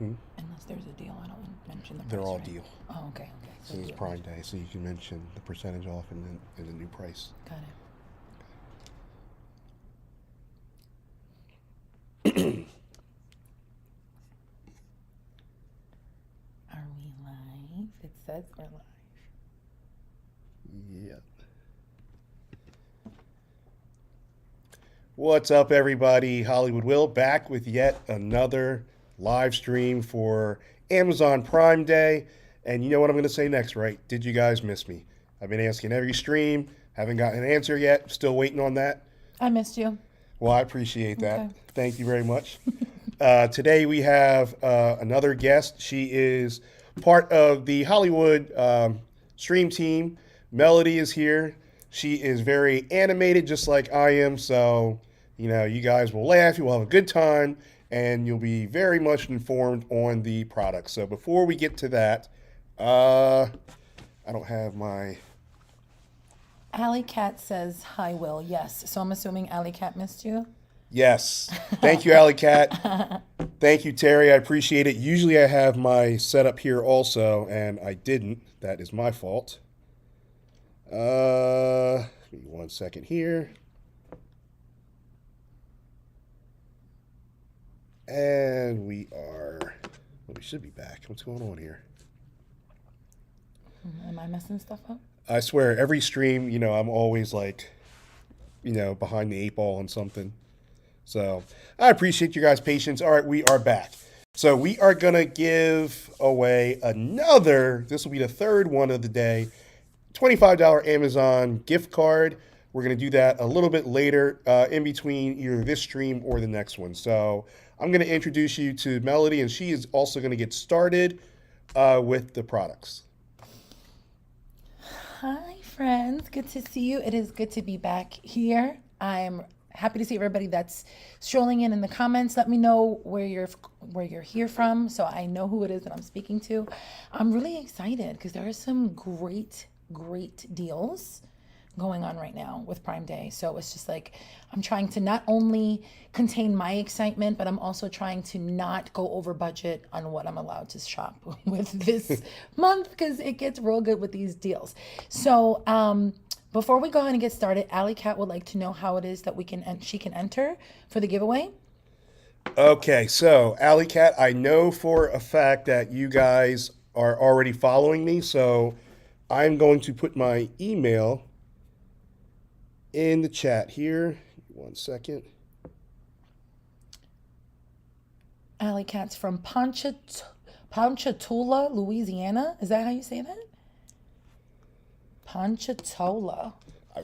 Unless there's a deal, I don't mention the price. They're all Right? deal. Oh, okay, okay. So Since it's deal. Prime Day, so you can mention the percentage off and the new price. Got it. Are we live? It says we're live. Yep. What's up, everybody? Hollywood Will back with yet another live stream for Amazon Prime Day. And you know what I'm going to say next, right? Did you guys miss me? I've been asking every stream, haven't gotten an answer yet. Still waiting on that. I missed you. Well, I appreciate that. Okay. Thank you very much. Today we have another guest. She is part of the Hollywood stream team. Melody is here. She is very animated, just like I am. So, you guys will laugh. You will have a good time, and you'll be very much informed on the product. So before we get to that, I don't have my... Alley Cat says hi, Will. Yes. So I'm assuming Alley Cat missed you. Yes. Thank you, Alley Cat. Thank you, Terry. I appreciate it. Usually I have my setup here also, and I didn't. That is my fault. Give me 1 second here. And we should be back. What's going on here? Am I messing stuff up? I swear, every stream, I'm always like, behind the 8 ball on something. So I appreciate you guys' patience. All right, we are back. So we are going to give away this will be the third one of the day, $25 Amazon gift card. We're going to do that a little bit later in between either this stream or the next one. So I'm going to introduce you to Melody, and she is also going to get started with the products. Hi, friends. Good to see you. It is good to be back here. I'm happy to see everybody that's strolling in the comments. Let me know where you're here from, so I know who it is that I'm speaking to. I'm really excited because there are some great deals going on right now with Prime Day. So it's just like I'm trying to not only contain my excitement, but I'm also trying to not go over budget on what I'm allowed to shop with this month because it gets real good with these deals. So before we go ahead and get started, Alley Cat would like to know how it is that she can enter for the giveaway. Okay, so Alley Cat, I know for a fact that you guys are already following me, so I'm going to put my email in the chat here. 1 second. Alley Cat's from Ponchatoula, Louisiana. Is that how you say that? Ponchatoula.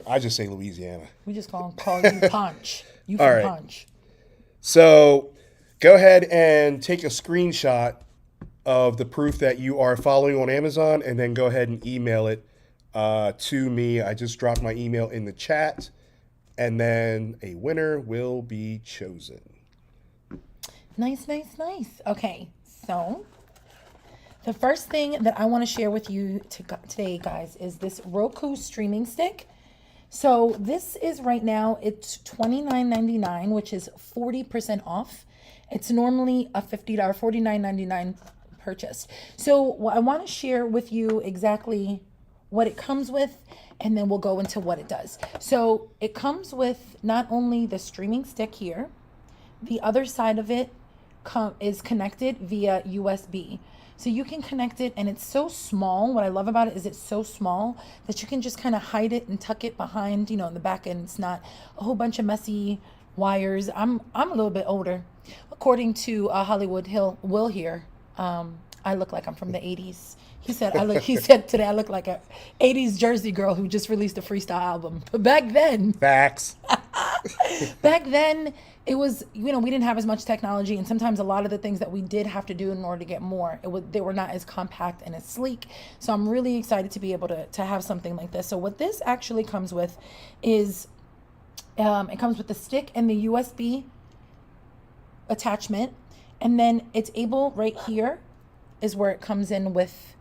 I just say Louisiana. We just call you Punch. You All from right. Punch. So go ahead and take a screenshot of the proof that you are following on Amazon, and then go ahead and email it to me. I just dropped my email in the chat, and then a winner will be chosen. Nice. Okay, so the first thing that I want to share with you today, guys, is this Roku streaming stick. So this is right now, it's $29.99, which is 40% off. It's normally a $50, $49.99 purchase. So I want to share with you exactly what it comes with, and then we'll go into what it does. So it comes with not only the streaming stick here, the other side of it is connected via USB. So you can connect it, and it's so small. What I love about it is it's so small that you can just kind of hide it and tuck it behind, in the back end. It's not a whole bunch of messy wires. I'm a little bit older. According to Hollywood Will here, I look like I'm from the 80s. He said today I look like a 80s Jersey girl who just released a freestyle album. But back then, Facts. it was, we didn't have as much technology, and sometimes a lot of the things that we did have to do in order to get more, they were not as compact and as sleek. So I'm really excited to be able to have something like this. So what this actually comes with is, it comes with the stick and the USB attachment, and then it's able, right here is where it comes in with,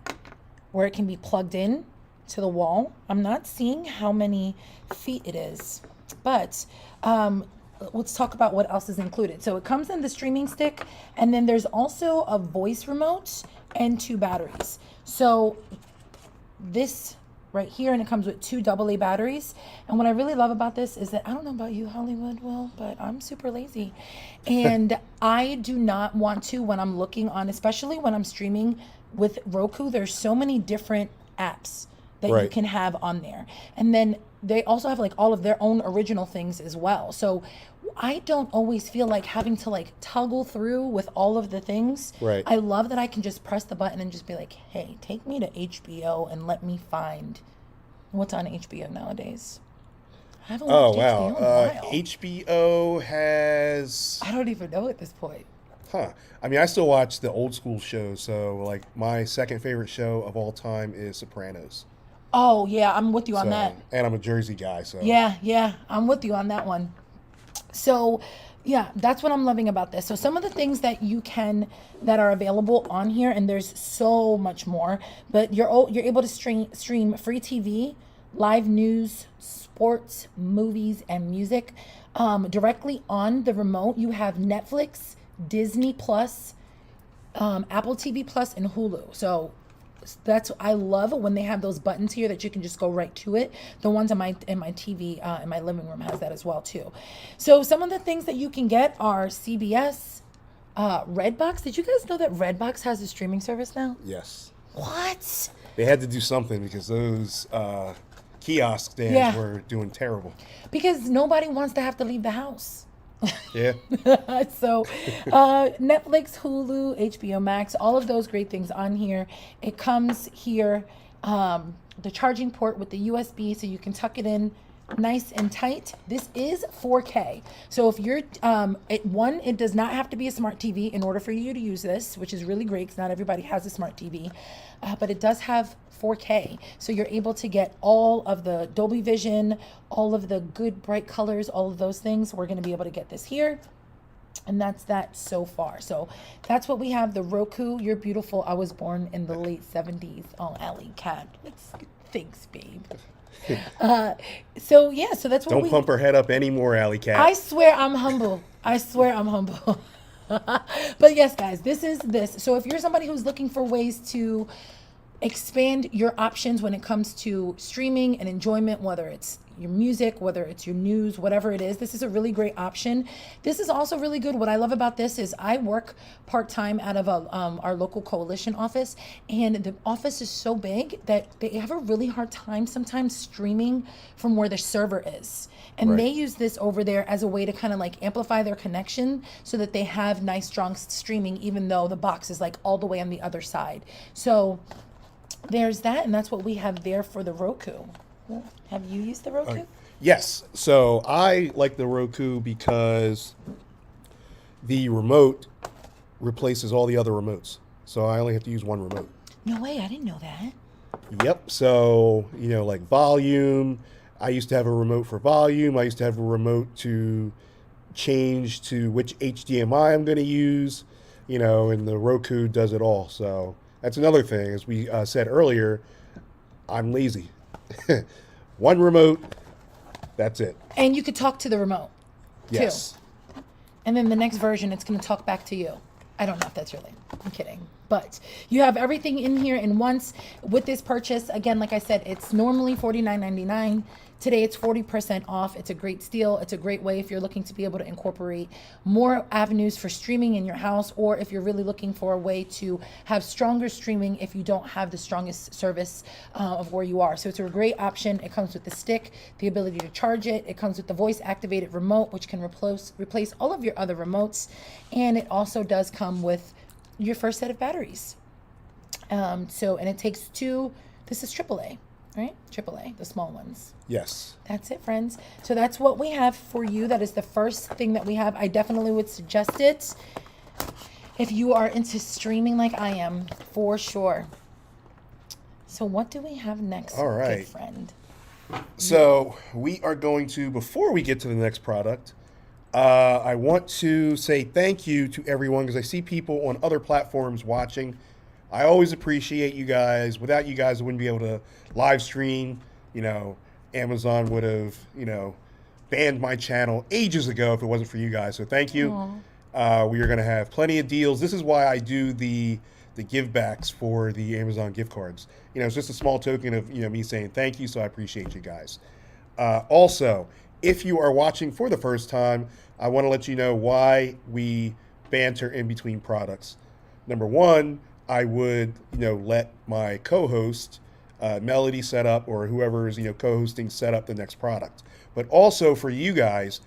where it can be plugged in to the wall. I'm not seeing how many feet it is, but let's talk about what else is included. So it comes in the streaming stick, and then there's also a voice remote and 2 batteries. So this right here, and it comes with 2 AA batteries. And what I really love about this is that, I don't know about you, Hollywood, Will, but I'm super lazy. And I do not want to, when I'm looking on, especially when I'm streaming with Roku, there's so many different apps that you Right. can have on there. And then they also have like all of their own original things as well. So I don't always feel like having to like toggle through with all of the things. Right. I love that I can just press the button and just be like, hey, take me to HBO and let me find what's on HBO nowadays. I haven't Oh, watched wow. HBO in a while. HBO has, I don't even know at this point. I mean, I still watch the old school shows. So, like, my second favorite show of all time is Sopranos. Oh, yeah, I'm with you on So, that. and I'm a Jersey guy, so. Yeah, I'm with you on that one. So, yeah, that's what I'm loving about this. So some of the things that that are available on here, and there's so much more, but you're able to stream free TV, live news, sports, movies, and music directly on the remote. You have Netflix, Disney Plus, Apple TV Plus, and Hulu. So I love when they have those buttons here that you can just go right to it. The ones in my TV in my living room has that as well too. So some of the things that you can get are CBS, Redbox. Did you guys know that Redbox has a streaming service now? Yes. What? They had to do something because those kiosk stands Yeah. were doing terrible. Because nobody wants to have to leave the house. Yeah. So Netflix, Hulu, HBO Max, all of those great things on here. It comes here, the charging port with the USB, so you can tuck it in nice and tight. This is 4K. So if you're, it does not have to be a smart TV in order for you to use this, which is really great because not everybody has a smart TV, but it does have 4K. So you're able to get all of the Dolby Vision, all of the good bright colors, all of those things. We're going to be able to get this here. And that's that so far. So that's what we have. The Roku, You're Beautiful. I was born in the late 70s. Oh, Alley Cat. Thanks, babe. So yeah, so that's what Don't pump her head up anymore, Alley Cat. I swear I'm humble. I swear I'm humble. But yes, guys, this is this. So if you're somebody who's looking for ways to expand your options when it comes to streaming and enjoyment, whether it's your music, whether it's your news, whatever it is, this is a really great option. This is also really good. What I love about this is I work part-time out of our local coalition office, and the office is so big that they have a really hard time sometimes streaming from where the server is. And Right. they use this over there as a way to kind of like amplify their connection so that they have nice, strong streaming, even though the box is like all the way on the other side. So there's that, and that's what we have there for the Roku. Have you used the Roku? Yes. So I like the Roku because the remote replaces all the other remotes. So I only have to use one remote. No way, I didn't know that. Yep. So, like volume. I used to have a remote for volume. I used to have a remote to change to which HDMI I'm going to use, and the Roku does it all. So that's another thing. As we said earlier, I'm lazy. One remote, that's it. And you could talk to the remote, too. Yes. And then the next version, it's going to talk back to you. I don't know if that's really, I'm kidding. But you have everything in here in once with this purchase. Again, like I said, it's normally $49.99. Today it's 40% off. It's a great steal. It's a great way if you're looking to be able to incorporate more avenues for streaming in your house, or if you're really looking for a way to have stronger streaming if you don't have the strongest service of where you are. So it's a great option. It comes with the stick, the ability to charge it. It comes with the voice activated remote, which can replace all of your other remotes. And it also does come with your first set of batteries. And it takes 2, this is AAA, right? AAA, the small ones. Yes. That's it, friends. So that's what we have for you. That is the first thing that we have. I definitely would suggest it if you are into streaming like I am, for sure. So what do we have next, All right. good friend? So we are going to, before we get to the next product, I want to say thank you to everyone because I see people on other platforms watching. I always appreciate you guys. Without you guys, I wouldn't be able to live stream. Amazon would have, banned my channel ages ago if it wasn't for you guys. So thank you. We are going to have plenty of deals. This is why I do the give backs for the Amazon gift cards. You know, it's just a small token of, you know, me saying thank you. So I appreciate you guys. Also, if you are watching for the first time, I want to let you know why we banter in between products. Number one, I would, you know, let my co-host Melody set up, or whoever is, you know, co-hosting, set up the next product. But also for you guys,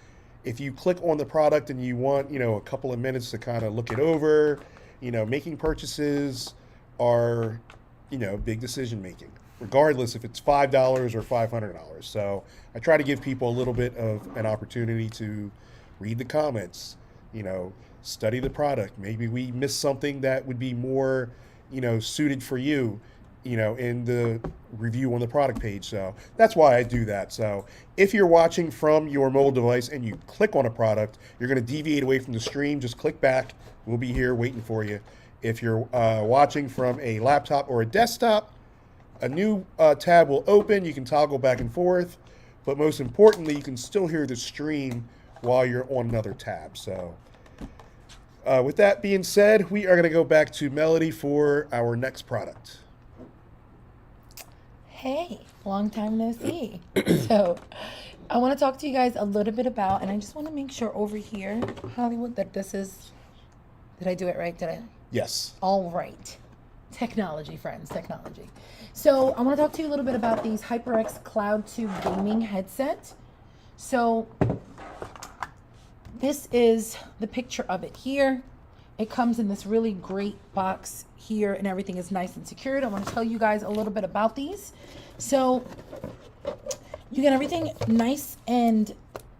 if you click on the product and you want, you know, a couple of minutes to kind of look it over, you know, making purchases are, you know, big decision making, regardless if it's $5 or $500. So I try to give people a little bit of an opportunity to read the comments, you know, study the product. Maybe we missed something that would be more, you know, suited for you, you know, in the review on the product page. So that's why I do that. So if you're watching from your mobile device and you click on a product, you're going to deviate away from the stream. Just click back. We'll be here waiting for you. If you're watching from a laptop or a desktop, a new tab will open. You can toggle back and forth. But most importantly, you can still hear the stream while you're on another tab. So with that being said, we are going to go back to Melody for our next product. Hey, long time no see. So I want to talk to you guys a little bit about, and I just want to make sure over here, Hollywood, that this is, did I do it right? Did I? Yes. All right. Technology, friends, technology. So I want to talk to you a little bit about these HyperX Cloud 2 gaming headset. So this is the picture of it here. It comes in this really great box here, and everything is nice and secured. I want to tell you guys a little bit about these. So you get everything nice and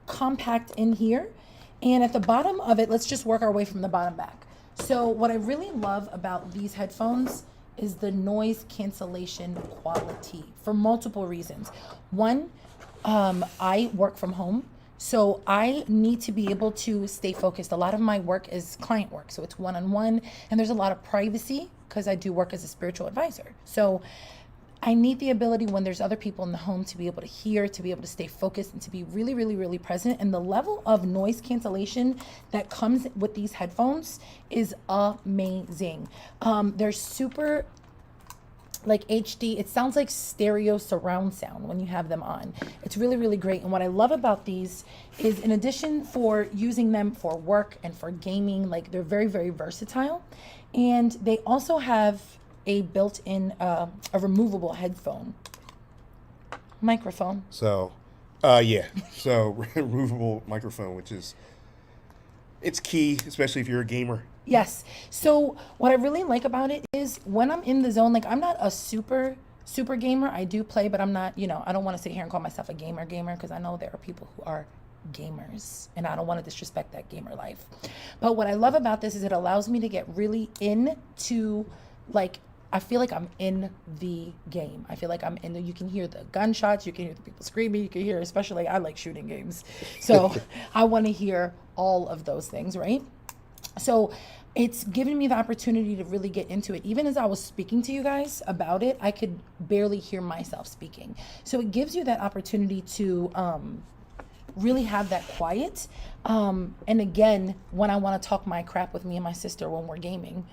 compact in here. And at the bottom of it, let's just work our way from the bottom back. So what I really love about these headphones is the noise cancellation quality for multiple reasons. One, I work from home. So I need to be able to stay focused. A lot of my work is client work, so it's one-on-one, and there's a lot of privacy because I do work as a spiritual advisor. So I need the ability when there's other people in the home to be able to hear, to be able to stay focused, and to be really, really, really present. And the level of noise cancellation that comes with these headphones is amazing. They're super like HD. It sounds like stereo surround sound when you have them on. It's really, really great. And what I love about these is, in addition for using them for work and for gaming, like they're very, very versatile. And they also have a built-in, a removable headphone microphone. So, yeah. So removable microphone, which is, it's key, especially if you're a gamer. Yes. So what I really like about it is when I'm in the zone, like I'm not a super gamer. I do play, but I'm not, you know, I don't want to sit here and call myself a gamer because I know there are people who are gamers and I don't want to disrespect that gamer life. But what I love about this is it allows me to get really into, like, I feel like I'm in the game. I feel like I'm in the, you can hear the gunshots, you can hear the people screaming, you can hear, especially I like shooting games. So I want to hear all of those things, right? So it's given me the opportunity to really get into it. Even as I was speaking to you guys about it, I could barely hear myself speaking. So it gives you that opportunity to really have that quiet. And again, when I want to talk my crap with me and my sister when we're gaming,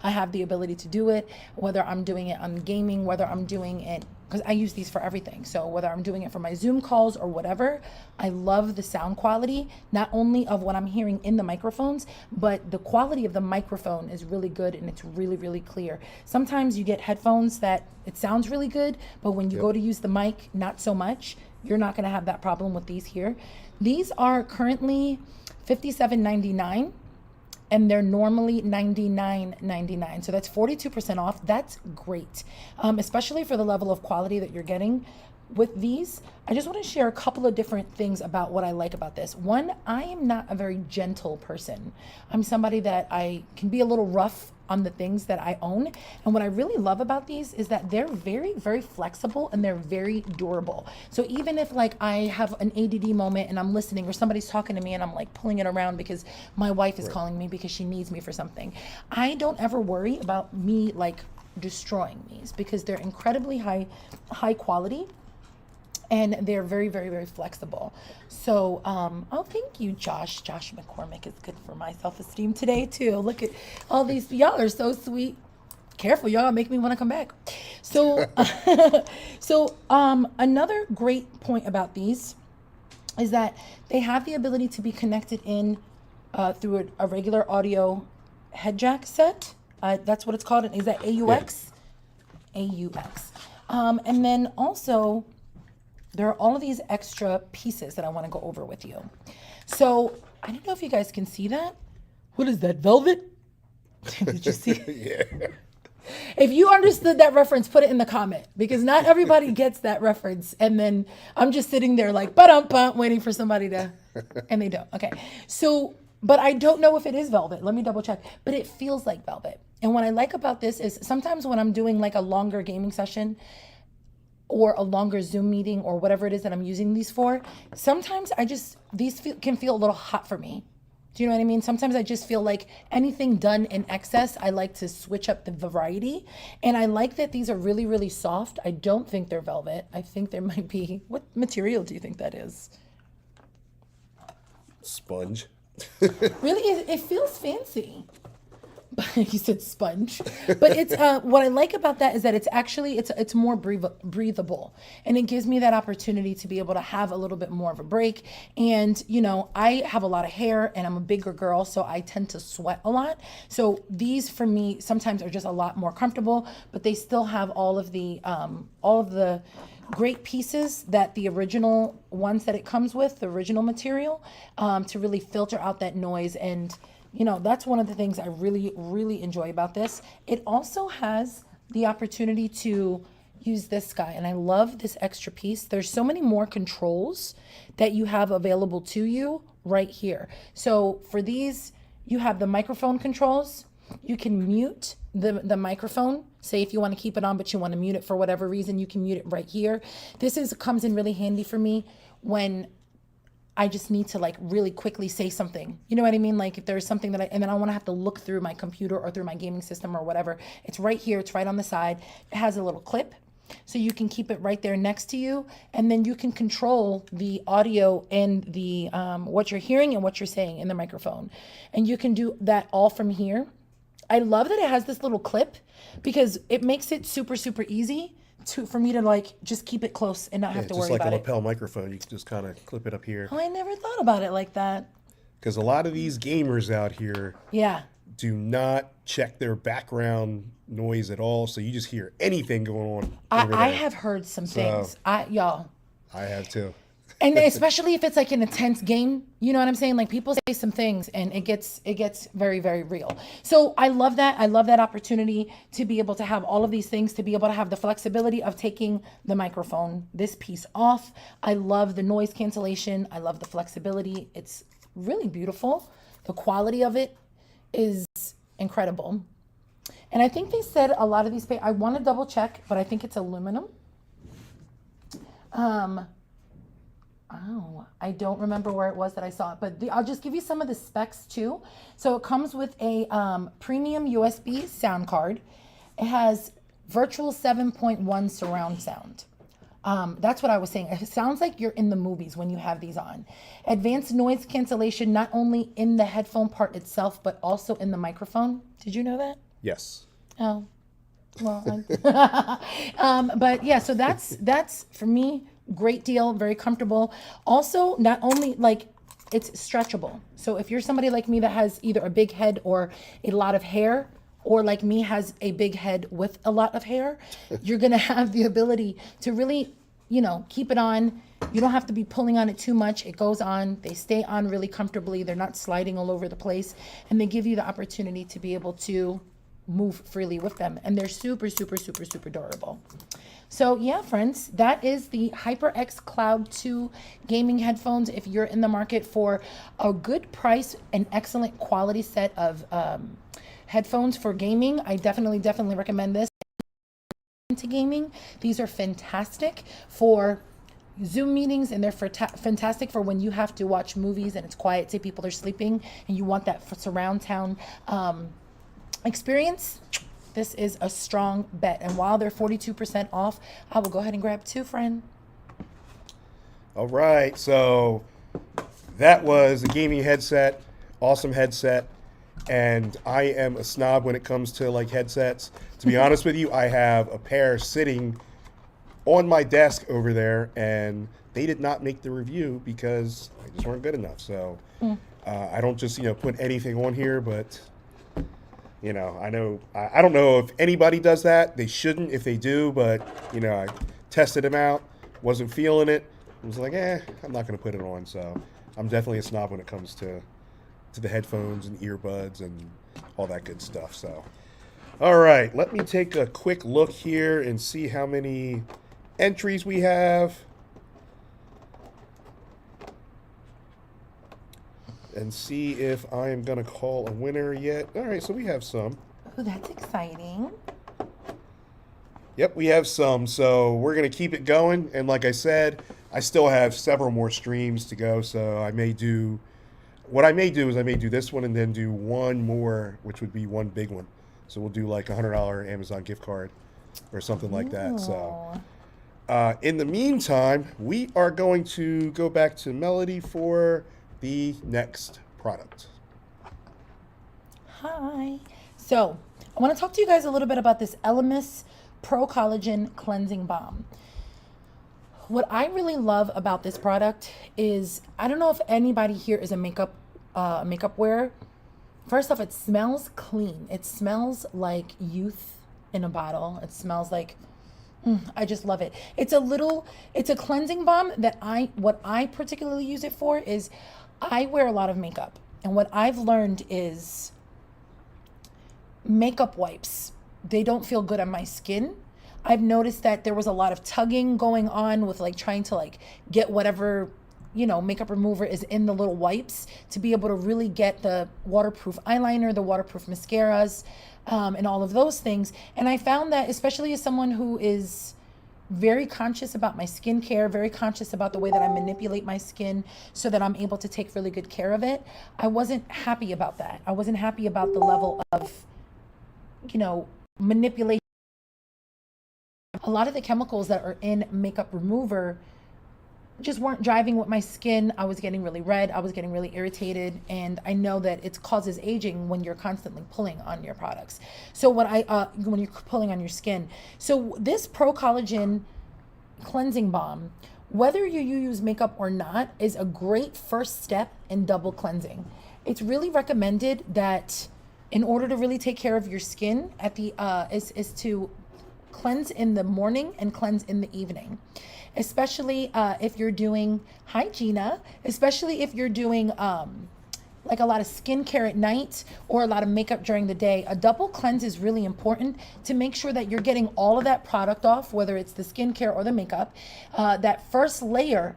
I have the ability to do it, whether I'm doing it on gaming, whether I'm doing it, because I use these for everything. So whether I'm doing it for my Zoom calls or whatever, I love the sound quality, not only of what I'm hearing in the microphones, but the quality of the microphone is really good and it's really, really clear. Sometimes you get headphones that it sounds really good, but when you go to use the mic, not so much. You're not going to have that problem with these here. These are currently $57.99 and they're normally $99.99. So that's 42% off. That's great, especially for the level of quality that you're getting with these. I just want to share a couple of different things about what I like about this. One, I am not a very gentle person. I'm somebody that I can be a little rough on the things that I own. And what I really love about these is that they're very, very flexible and they're very durable. So even if like I have an ADD moment and I'm listening or somebody's talking to me and I'm like pulling it around because my wife is calling me because she needs me for something, I don't ever worry about me like destroying these because they're incredibly high quality. and they're very, very, very flexible. So, oh, thank you, Josh. Josh McCormick is good for my self-esteem today too. Look at all these, y'all are so sweet. Careful, y'all make me want to come back. So, another great point about these is that they have the ability to be connected in through a regular audio head jack set. That's what it's called. Is that AUX? Yeah. AUX. And then also, there are all of these extra pieces that I want to go over with you. So I don't know if you guys can see that. What is that, velvet? Did you see? Yeah. If you understood that reference, put it in the comment, because not everybody gets that reference. And then I'm just sitting there like, ba-dum-bum, waiting for somebody to, and they don't. Okay. So, but I don't know if it is velvet. Let me double check. But it feels like velvet. And what I like about this is sometimes when I'm doing like a longer gaming session or a longer Zoom meeting or whatever it is that I'm using these for, sometimes can feel a little hot for me. Do you know what I mean? Sometimes I just feel like anything done in excess, I like to switch up the variety. And I like that these are really, really soft. I don't think they're velvet. I think there might be, what material do you think that is? Sponge. Really, it feels fancy. You said sponge, but it's what I like about that is that it's actually it's more breathable, and it gives me that opportunity to be able to have a little bit more of a break. And you know, I have a lot of hair and I'm a bigger girl, so I tend to sweat a lot. So these for me sometimes are just a lot more comfortable, but they still have all of the great pieces that the original ones that it comes with, the original material, to really filter out that noise. And you know, that's one of the things I really, really enjoy about this. It also has the opportunity to use this guy, and I love this extra piece. There's so many more controls that you have available to you right here. So for these, you have the microphone controls. You can mute the microphone. Say if you want to keep it on, but you want to mute it for whatever reason, you can mute it right here. This comes in really handy for me when I just need to like really quickly say something. You know what I mean? Like if there's something and then I want to have to look through my computer or through my gaming system or whatever. It's right here. It's right on the side. It has a little clip, so you can keep it right there next to you. And then you can control the audio and the what you're hearing and what you're saying in the microphone. And you can do that all from here. I love that it has this little clip because it makes it super, super easy for me to like just keep it close and not have to worry about it. Just like a lapel microphone, you can just kind of clip it up here. Oh, I never thought about it like that. Because a lot of these gamers out here do not check their background noise at all, so you just hear anything going on. I have heard some things. I have too. And especially if it's like an intense game, you know what I'm saying? Like people say some things and it gets very, very real. So I love that. I love that opportunity to be able to have all of these things, to be able to have the flexibility of taking the microphone, this piece off. I love the noise cancellation. I love the flexibility. It's really beautiful. The quality of it is incredible. And I think they said a lot of these, I want to double check, but I think it's aluminum. Oh, I don't remember where it was that I saw it, but I'll just give you some of the specs too. So it comes with a premium USB sound card. It has virtual 7.1 surround sound. That's what I was saying. It sounds like you're in the movies when you have these on. Advanced noise cancellation, not only in the headphone part itself, but also in the microphone. Did you know that? Yes. Oh, well, but yeah, so that's for me. Great deal, very comfortable. Also, not only like it's stretchable. So if you're somebody like me that has either a big head or a lot of hair, or like me has a big head with a lot of hair, you're gonna have the ability to really, you know, keep it on. You don't have to be pulling on it too much. It goes on. They stay on really comfortably. They're not sliding all over the place, and they give you the opportunity to be able to move freely with them. And they're super, super, super, super durable. So yeah, friends, that is the HyperX Cloud 2 gaming headphones. If you're in the market for a good price, an excellent quality set of headphones for gaming, I definitely recommend this. To gaming, these are fantastic for Zoom meetings, and they're fantastic for when you have to watch movies and it's quiet, say people are sleeping, and you want that surround sound experience. This is a strong bet. And while they're 42% off, I will go ahead and grab two, friend. All right, so that was a gaming headset, awesome headset, and I am a snob when it comes to like headsets. To be honest with you, I have a pair sitting on my desk over there, and they did not make the review because they just weren't good enough. So I don't just put anything on here, but I don't know if anybody does that. They shouldn't if they do, but I tested them out, wasn't feeling it. I was like, I'm not going to put it on. So I'm definitely a snob when it comes to the headphones and earbuds and all that good stuff. So, all right, let me take a quick look here and see how many entries we have. And see if I am going to call a winner yet. All right, so we have some. Oh, that's exciting. Yep, we have some. So we're going to keep it going. And like I said, I still have several more streams to go. So what I may do is I may do this one and then do one more, which would be one big one. So we'll do like $100 Amazon gift card or something like that. So in the meantime, we are going to go back to Melody for the next product. Hi. So I want to talk to you guys a little bit about this Elemis Pro Collagen Cleansing Balm. What I really love about this product is, I don't know if anybody here is a makeup wearer. First off, it smells clean. It smells like youth in a bottle. It smells like, I just love it. It's a cleansing balm that what I particularly use it for is I wear a lot of makeup. And what I've learned is makeup wipes, they don't feel good on my skin. I've noticed that there was a lot of tugging going on with like trying to like get whatever, makeup remover is in the little wipes to be able to really get the waterproof eyeliner, the waterproof mascaras, and all of those things. And I found that, especially as someone who is very conscious about my skincare, very conscious about the way that I manipulate my skin so that I'm able to take really good care of it, I wasn't happy about that. I wasn't happy about the level of, manipulation. A lot of the chemicals that are in makeup remover just weren't driving with my skin. I was getting really red. I was getting really irritated. And I know that it causes aging when you're constantly pulling on your products. So when you're pulling on your skin. So this Pro Collagen Cleansing Balm, whether you use makeup or not, is a great first step in double cleansing. It's really recommended that in order to really take care of your skin is to cleanse in the morning and cleanse in the evening. Especially if you're doing especially if you're doing like a lot of skincare at night or a lot of makeup during the day. A double cleanse is really important to make sure that you're getting all of that product off, whether it's the skincare or the makeup. That first layer,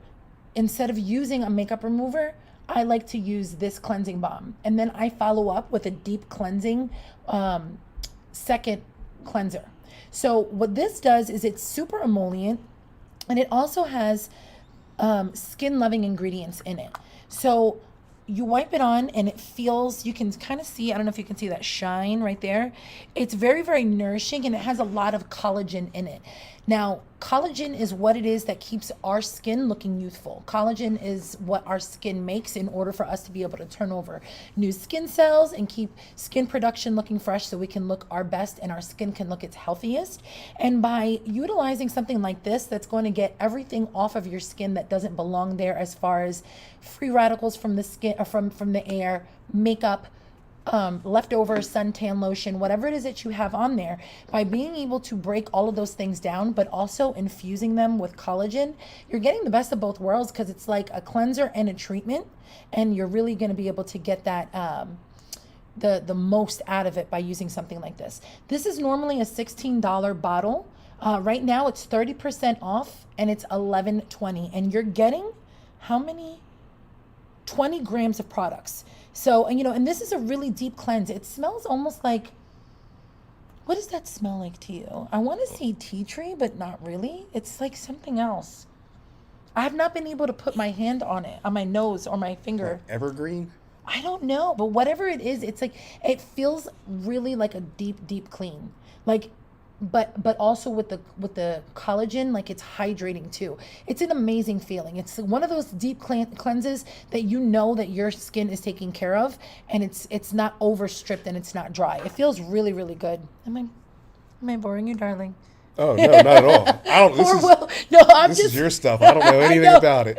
instead of using a makeup remover, I like to use this cleansing balm. And then I follow up with a deep cleansing second cleanser. So what this does is it's super emollient, and it also has skin loving ingredients in it. So you wipe it on and it feels, you can kind of see, I don't know if you can see that shine right there. It's very, very nourishing, and it has a lot of collagen in it. Now, collagen is what it is that keeps our skin looking youthful. Collagen is what our skin makes in order for us to be able to turn over new skin cells and keep skin production looking fresh so we can look our best and our skin can look its healthiest. And by utilizing something like this that's going to get everything off of your skin that doesn't belong there, as far as free radicals from the skin, or from the air, makeup, leftover suntan lotion, whatever it is that you have on there, by being able to break all of those things down, but also infusing them with collagen, you're getting the best of both worlds, because it's like a cleanser and a treatment, and you're really going to be able to get that the most out of it by using something like this. This is normally a $16 bottle. Right now it's 30% off, and it's $11.20, and you're getting how many? 20 grams of products. So, and this is a really deep cleanse. It smells almost like, what does that smell like to you? I want to say tea tree, but not really. It's like something else. I have not been able to put my hand on it, on my nose or my finger. Like evergreen? I don't know, but whatever it is, it's like, it feels really like a deep, deep clean. Like, but also with the collagen, like it's hydrating too. It's an amazing feeling. It's one of those deep cleanses that you know that your skin is taken care of, and it's not overstripped and it's not dry. It feels really, really good. Am I boring you, darling? Oh no, not at all. I don't. This Or is Will, no, I'm this just is your stuff. I don't know anything know. about it.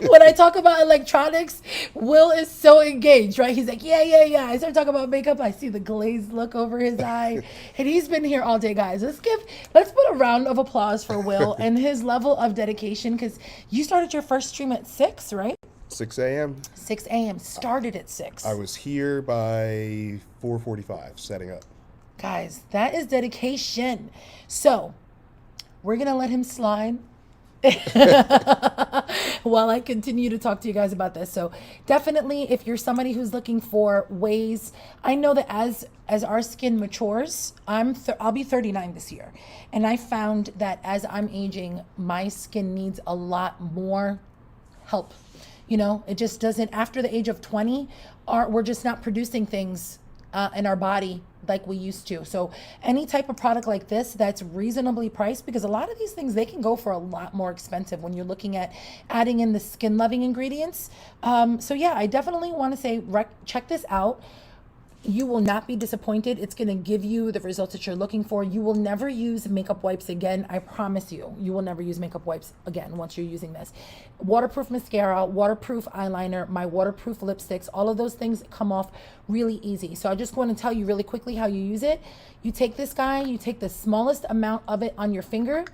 When I talk about electronics, Will is so engaged, right? He's like, yeah. I start talking about makeup, I see the glazed look over his eye, and he's been here all day, guys. Let's put a round of applause for Will and his level of dedication, because you started your first stream at 6, right? 6 a.m. 6 a.m. Started at 6. I was here by 4:45 setting up. Guys, that is dedication. So we're gonna let him slide while I continue to talk to you guys about this. So definitely, if you're somebody who's looking for ways, I know that as our skin matures, I'll be 39 this year, and I found that as I'm aging, my skin needs a lot more help. You know, it just doesn't. After the age of 20, we're just not producing things in our body like we used to. So any type of product like this that's reasonably priced, because a lot of these things, they can go for a lot more expensive when you're looking at adding in the skin loving ingredients. So yeah, I definitely want to say check this out. You will not be disappointed. It's going to give you the results that you're looking for. You will never use makeup wipes again. I promise you, you will never use makeup wipes again once you're using this. Waterproof mascara, waterproof eyeliner, my waterproof lipsticks, all of those things come off really easy. So I just want to tell you really quickly how you use it. You take this guy, you take the smallest amount of it on your finger,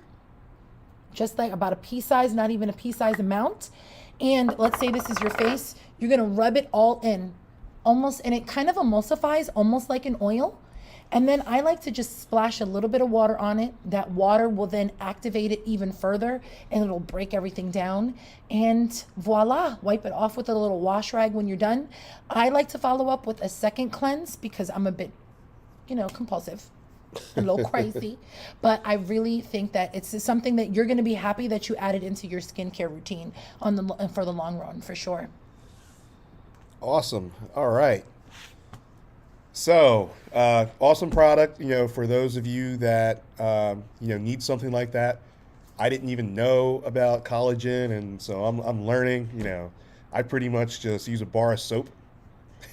just like about a pea size, not even a pea size amount. And let's say this is your face. You're going to rub it all in. And it kind of emulsifies almost like an oil. And then I like to just splash a little bit of water on it. That water will then activate it even further, and it'll break everything down. And voila, wipe it off with a little wash rag when you're done. I like to follow up with a second cleanse because I'm a bit, compulsive, a little crazy. But I really think that it's something that you're going to be happy that you added into your skincare routine for the long run, for sure. Awesome. All right. So, awesome product, for those of you that, need something like that. I didn't even know about collagen, and so I'm learning, I pretty much just use a bar of soap.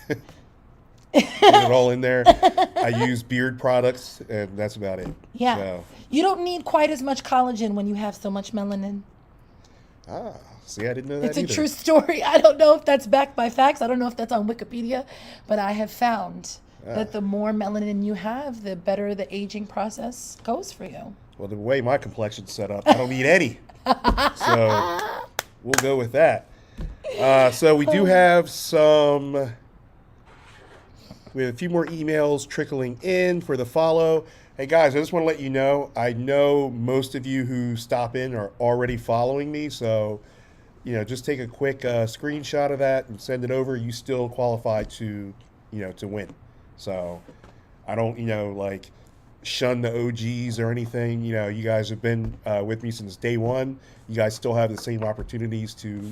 Get it all in there. I use beard products, and that's about it. Yeah. So, you don't need quite as much collagen when you have so much melanin. See, I didn't know that It's either. a true story. I don't know if that's backed by facts. I don't know if that's on Wikipedia, but I have found that the more melanin you have, the better the aging process goes for you. Well, the way my complexion's set up, I don't need any. So we'll go with that. So we do have we have a few more emails trickling in for the follow. Hey guys, I just want to let you know, I know most of you who stop in are already following me, so just take a quick screenshot of that and send it over. You still qualify to win. So I don't, shun the OGs or anything. You guys have been with me since day one. You guys still have the same opportunities to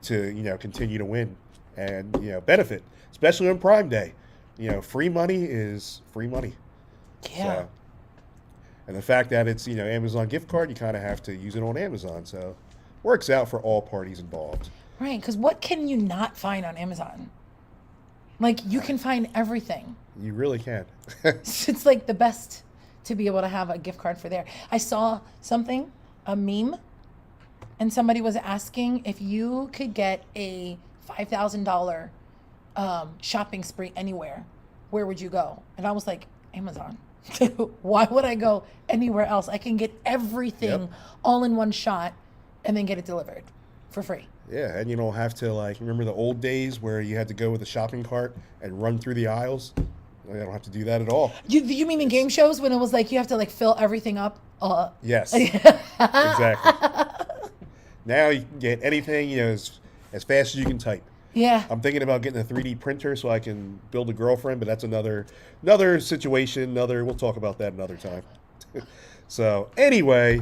continue to win and, benefit, especially on Prime Day. Free money is free money. Yeah. So, and the fact that it's, Amazon gift card, you kind of have to use it on Amazon. So works out for all parties involved. Right, because what can you not find on Amazon? Like, you can find everything. You really can. It's like the best to be able to have a gift card for there. I saw something, a meme, and somebody was asking if you could get a $5,000 shopping spree anywhere, where would you go? And I was like, Amazon. Why would I go anywhere else? I can get everything all in one shot and then get it delivered for free. Yeah, and you don't have to, remember the old days where you had to go with a shopping cart and run through the aisles? I don't have to do that at all. You mean in game shows when it was like you have to fill everything up? Yes, exactly. Now you can get anything, as fast as you can type. Yeah. I'm thinking about getting a 3D printer so I can build a girlfriend, but that's another situation. We'll talk about that another time. So anyway,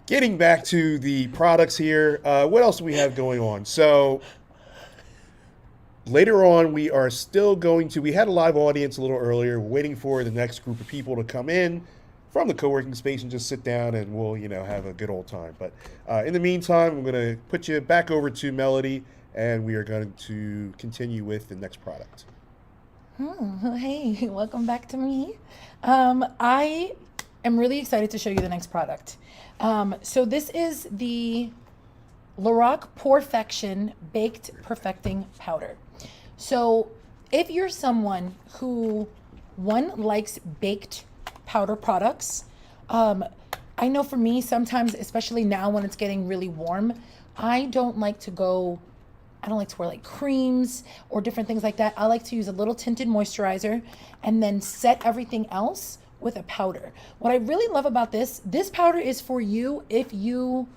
getting back to the products here, what else do we have going on? So later on, we are still going to, we had a live audience a little earlier. We're waiting for the next group of people to come in from the co-working space and just sit down and we'll, have a good old time. But in the meantime, I'm going to put you back over to Melody and we are going to continue with the next product. Oh, hey, welcome back to me. I am really excited to show you the next product. So this is the Lorac Porefection Baked Perfecting Powder. So if you're someone who, one, likes baked powder products, I know for me, sometimes, especially now when it's getting really warm, I don't like to wear like creams or different things like that. I like to use a little tinted moisturizer and then set everything else with a powder. What I really love about this powder is for you if you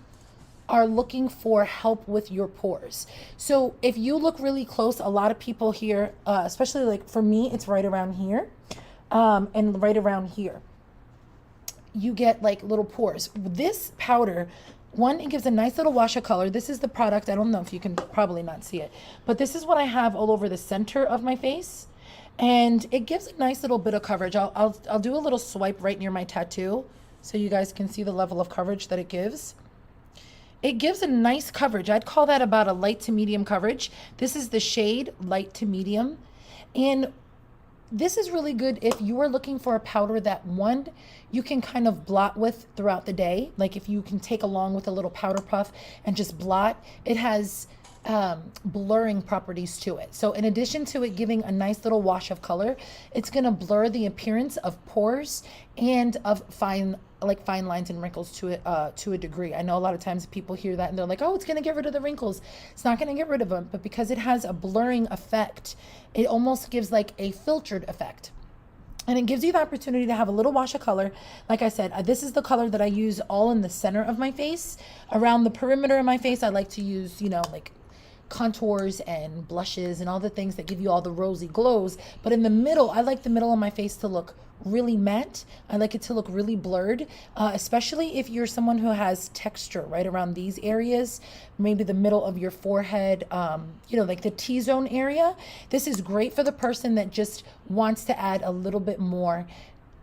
are looking for help with your pores. So if you look really close, a lot of people here, especially like for me, it's right around here and right around here. You get like little pores. This powder, one, it gives a nice little wash of color. This is the product. I don't know if you can probably not see it, but this is what I have all over the center of my face. And it gives a nice little bit of coverage. I'll do a little swipe right near my tattoo so you guys can see the level of coverage that it gives. It gives a nice coverage. I'd call that about a light to medium coverage. This is the shade light to medium. And this is really good if you are looking for a powder that, one, you can kind of blot with throughout the day. Like if you can take along with a little powder puff and just blot. It has blurring properties to it. So in addition to it giving a nice little wash of color, it's going to blur the appearance of pores and of fine lines and wrinkles to a degree. I know a lot of times people hear that and they're like, oh, it's going to get rid of the wrinkles. It's not going to get rid of them, but because it has a blurring effect, it almost gives like a filtered effect. And it gives you the opportunity to have a little wash of color. Like I said, this is the color that I use all in the center of my face. Around the perimeter of my face, I like to use, like contours and blushes and all the things that give you all the rosy glows. But in the middle, I like the middle of my face to look really matte. I like it to look really blurred, especially if you're someone who has texture right around these areas, maybe the middle of your forehead, like the T-zone area. This is great for the person that just wants to add a little bit more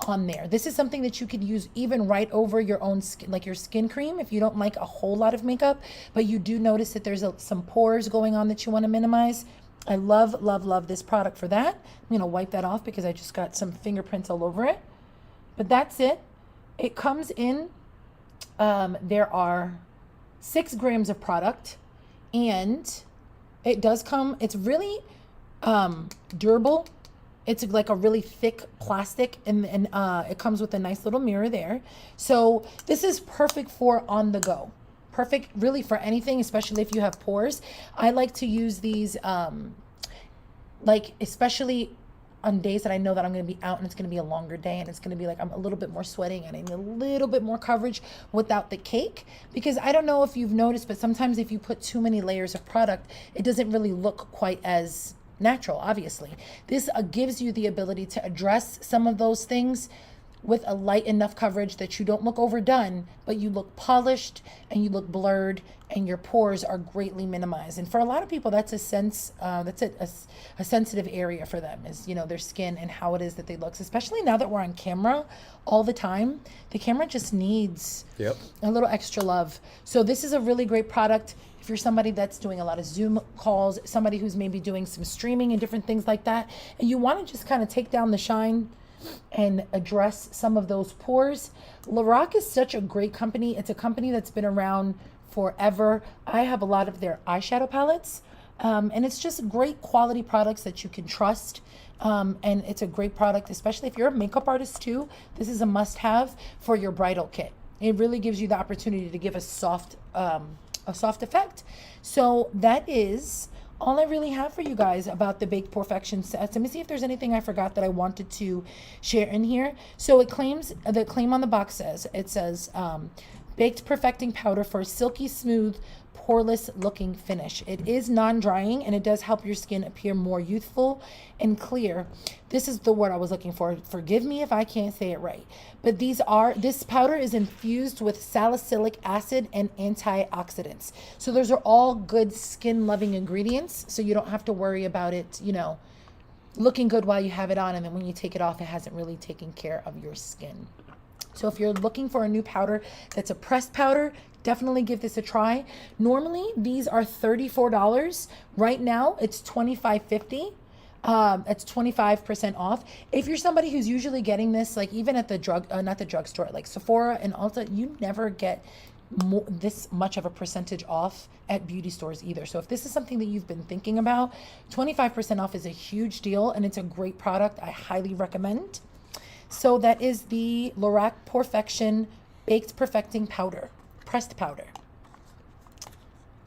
on there. This is something that you could use even right over your own skin, like your skin cream, if you don't like a whole lot of makeup, but you do notice that there's some pores going on that you want to minimize. I love, love, love this product for that. I'm going to wipe that off because I just got some fingerprints all over it. But that's it. It comes in, there are 6 grams of product, and it does come, it's really durable. It's like a really thick plastic, and it comes with a nice little mirror there. So this is perfect for on the go. Perfect really for anything, especially if you have pores. I like to use these, especially on days that I know that I'm going to be out and it's going to be a longer day and it's going to be like I'm a little bit more sweating and I need a little bit more coverage without the cake. Because I don't know if you've noticed, but sometimes if you put too many layers of product, it doesn't really look quite as natural, obviously. This gives you the ability to address some of those things with a light enough coverage that you don't look overdone, but you look polished and you look blurred and your pores are greatly minimized. And for a lot of people, that's a sensitive area for them, is, their skin and how it is that they look, especially now that we're on camera all the time. The camera just needs a little extra love. So this is a really great product. If you're somebody that's doing a lot of Zoom calls, somebody who's maybe doing some streaming and different things like that, and you want to just kind of take down the shine and address some of those pores, Lorac is such a great company. It's a company that's been around forever. I have a lot of their eyeshadow palettes, and it's just great quality products that you can trust. And it's a great product, especially if you're a makeup artist too. This is a must-have for your bridal kit. It really gives you the opportunity to give a soft effect. So that is all I really have for you guys about the Baked Porefection sets. Let me see if there's anything I forgot that I wanted to share in here. So it claims, the claim on the box says, Baked Perfecting Powder for a silky smooth, poreless looking finish. It is non-drying and it does help your skin appear more youthful and clear. This is the word I was looking for. Forgive me if I can't say it right. But this powder is infused with salicylic acid and antioxidants. So those are all good skin loving ingredients. So you don't have to worry about it, looking good while you have it on, and then when you take it off, it hasn't really taken care of your skin. So if you're looking for a new powder that's a pressed powder, definitely give this a try. Normally, these are $34. Right now, it's $25.50. It's 25% off. If you're somebody who's usually getting this, like even at the not the drugstore, like Sephora and Ulta, you never get this much of a percentage off at beauty stores either. So if this is something that you've been thinking about, 25% off is a huge deal and it's a great product. I highly recommend. So that is the Lorac Perfection Baked Perfecting Powder, pressed powder.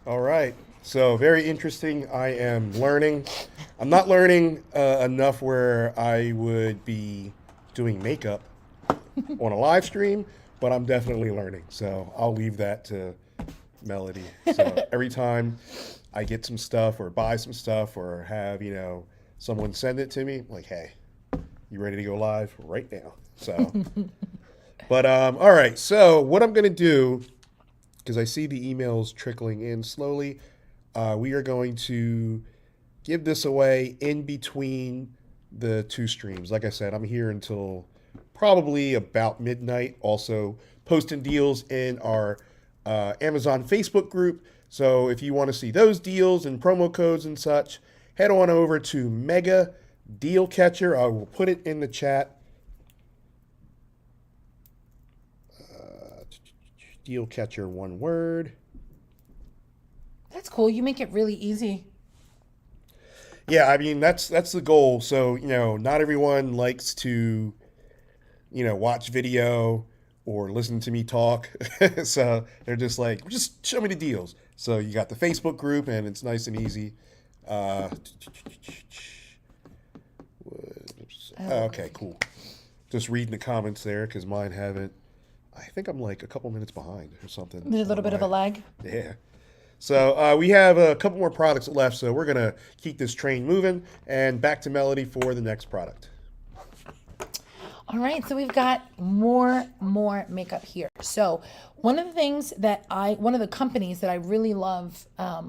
All right. So very interesting. I am learning. I'm not learning enough where I would be doing makeup on a live stream, but I'm definitely learning. So I'll leave that to Melody. So every time I get some stuff or buy some stuff or have, someone send it to me, I'm like, hey, you ready to go live right now? So, but all right. So what I'm going to do, because I see the emails trickling in slowly, we are going to give this away in between the two streams. Like I said, I'm here until probably about midnight. Also posting deals in our Amazon Facebook group. So if you want to see those deals and promo codes and such, head on over to Mega Deal Catcher. I will put it in the chat. Deal Catcher, one word. That's cool. You make it really easy. Yeah, I mean, that's the goal. So, not everyone likes to, watch video or listen to me talk. So they're just like, just show me the deals. So you got the Facebook group and it's nice and easy. Okay, cool. Just reading the comments there because mine haven't. I think I'm like a couple minutes behind or something. There's a little bit of a lag. Yeah. So we have a couple more products left, so we're going to keep this train moving and back to Melody for the next product. All right, so we've got more makeup here. So one of the companies that I really love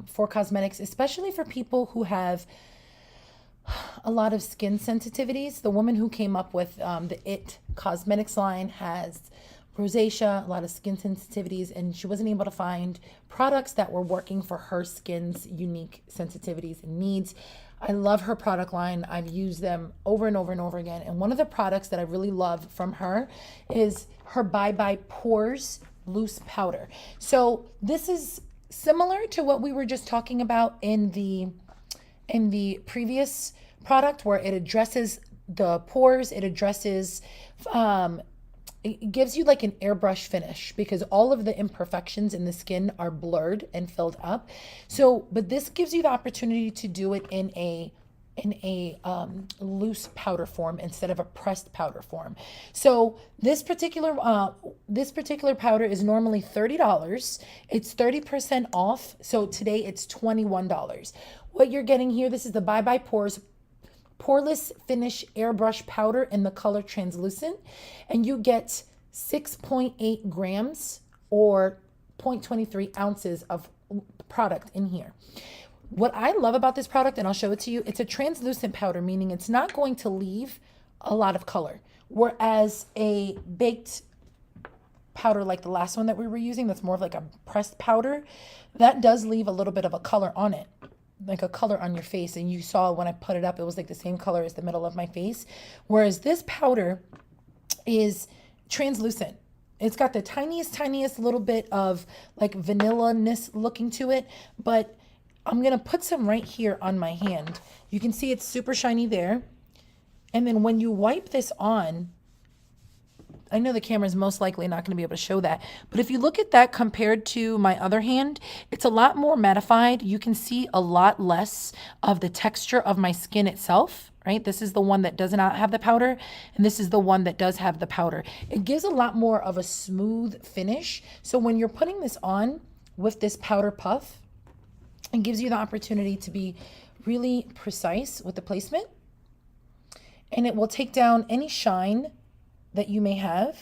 for cosmetics, especially for people who have a lot of skin sensitivities, the woman who came up with the IT Cosmetics line has rosacea, a lot of skin sensitivities, and she wasn't able to find products that were working for her skin's unique sensitivities and needs. I love her product line. I've used them over and over and over again. And one of the products that I really love from her is her Bye Bye Pores Loose Powder. So this is similar to what we were just talking about in the previous product, where it addresses the pores, it addresses it gives you like an airbrush finish because all of the imperfections in the skin are blurred and filled up. So, but this gives you the opportunity to do it in a loose powder form instead of a pressed powder form. So this particular powder is normally $30. It's 30% off. So today it's $21. What you're getting here, this is the Bye Bye Pores Poreless Finish Airbrush Powder in the color Translucent, and you get 6.8 grams or 0.23 ounces of product in here. What I love about this product, and I'll show it to you, it's a translucent powder, meaning it's not going to leave a lot of color, whereas a baked powder like the last one that we were using, that's more of like a pressed powder, that does leave a little bit of a color on it, like a color on your face. And you saw when I put it up, it was like the same color as the middle of my face. Whereas this powder is translucent. It's got the tiniest little bit of like vanilla-ness looking to it, but I'm going to put some right here on my hand. You can see it's super shiny there. And then when you wipe this on, I know the camera is most likely not going to be able to show that, but if you look at that compared to my other hand, it's a lot more mattified. You can see a lot less of the texture of my skin itself, right? This is the one that does not have the powder, and this is the one that does have the powder. It gives a lot more of a smooth finish. So when you're putting this on with this powder puff, it gives you the opportunity to be really precise with the placement, and it will take down any shine that you may have.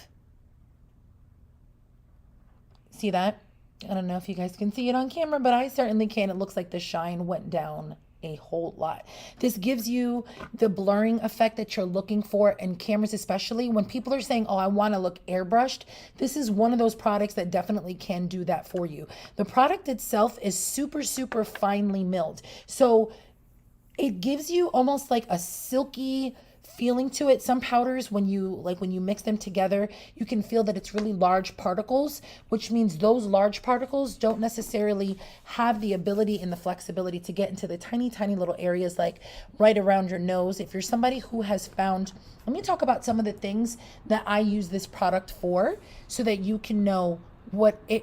See that? I don't know if you guys can see it on camera, but I certainly can. It looks like the shine went down a whole lot. This gives you the blurring effect that you're looking for in cameras, especially when people are saying, oh, I want to look airbrushed. This is one of those products that definitely can do that for you. The product itself is super, super finely milled. So it gives you almost like a silky feeling to it. Some powders, when you mix them together, you can feel that it's really large particles, which means those large particles don't necessarily have the ability and the flexibility to get into the tiny, tiny little areas like right around your nose. If you're somebody who has found, let me talk about some of the things that I use this product for so that you can know